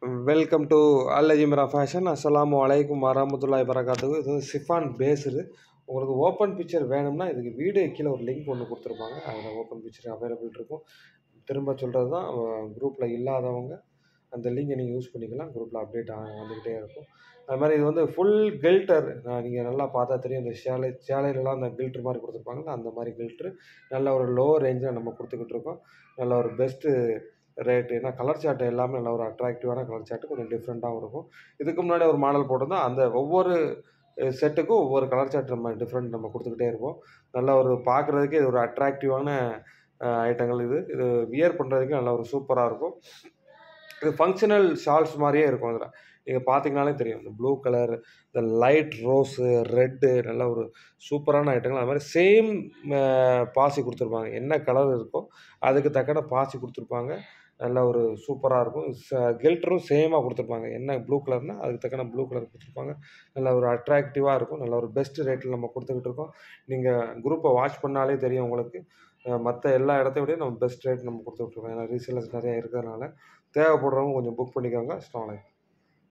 Welcome to அல்லஜிம்ரா fashion. அஸ்ஸலாமு அலைக்கும் வரமத்துல்லாஹி வரகாத்துஹு. இது வந்து சிஃபான் பேஸுடு. உங்களுக்கு ஓப்பன் பிக்சர் வேணும்னா இதுக்கு வீடியோ கீழே ஒரு லிங்க் ஒன்று கொடுத்துருப்பாங்க. அதில் ஓப்பன் பிக்சர் அவைலபிள் இருக்கும். திரும்ப சொல்கிறது தான், குரூப்பில் இல்லாதவங்க அந்த லிங்கை நீங்கள் யூஸ் பண்ணிக்கலாம். குரூப்பில் அப்டேட் வந்துக்கிட்டே இருக்கும். அது மாதிரி இது வந்து ஃபுல் கில்டர். நீங்கள் நல்லா பார்த்தா தெரியும், இந்த சேலையிலலாம் அந்த கில்ட்ரு மாதிரி கொடுத்துருப்பாங்கல்ல, அந்த மாதிரி கில்ட்ரு நல்ல ஒரு லோ ரேஞ்சில் நம்ம கொடுத்துக்கிட்டு இருக்கோம். நல்ல ஒரு பெஸ்ட்டு ரேட்டு. ஏன்னா கலர் சார்ட் எல்லாமே நல்ல ஒரு அட்ராக்டிவான கலர் சார்ட்டு, கொஞ்சம் டிஃப்ரெண்ட்டாகவும் இருக்கும். இதுக்கு முன்னாடி ஒரு மாடல் போட்டிருந்தோம். அந்த ஒவ்வொரு செட்டுக்கும் ஒவ்வொரு கலர் சார்ட் நம்ம கொடுத்துக்கிட்டே இருப்போம். நல்ல ஒரு பார்க்குறதுக்கே இது ஒரு அட்ராக்டிவான ஐட்டங்கள். இது வியர் பண்ணுறதுக்கு நல்ல ஒரு சூப்பராக இருக்கும். இது ஃபங்க்ஷனல் ஷால்ஸ் மாதிரியே இருக்கும். அதில் நீங்கள் பார்த்தீங்கனாலே தெரியும், இந்த ப்ளூ கலர், இந்த லைட் ரோஸு, ரெட்டு, நல்ல ஒரு சூப்பரான ஐட்டங்கள். அது மாதிரி சேம் பாசி கொடுத்துருப்பாங்க. என்ன கலர் இருக்கோ அதுக்கு தக்கன பாசி கொடுத்துருப்பாங்க. நல்ல ஒரு சூப்பராக இருக்கும். கில்டரும் சேமாக கொடுத்துருப்பாங்க. என்ன ப்ளூ கலர்னால் அதுக்கு தக்கன ப்ளூ கலர் கொடுத்துருப்பாங்க. நல்ல ஒரு அட்ராக்டிவாக இருக்கும். நல்ல ஒரு பெஸ்ட் ரேட்டில் நம்ம கொடுத்துக்கிட்டு இருக்கோம். நீங்கள் குரூப்பை வாட்ச் பண்ணாலே தெரியும் உங்களுக்கு. மற்ற எல்லா இடத்த விட நம்ம பெஸ்ட் ரேட் நம்ம கொடுத்துட்ருக்கோம். ஏன்னா ரீசேலர்ஸ் நிறையா இருக்கிறதுனால தேவைப்படுறவங்க கொஞ்சம் புக் பண்ணிக்கோங்க. அஸ்ஸலாமு அலைக்கும்.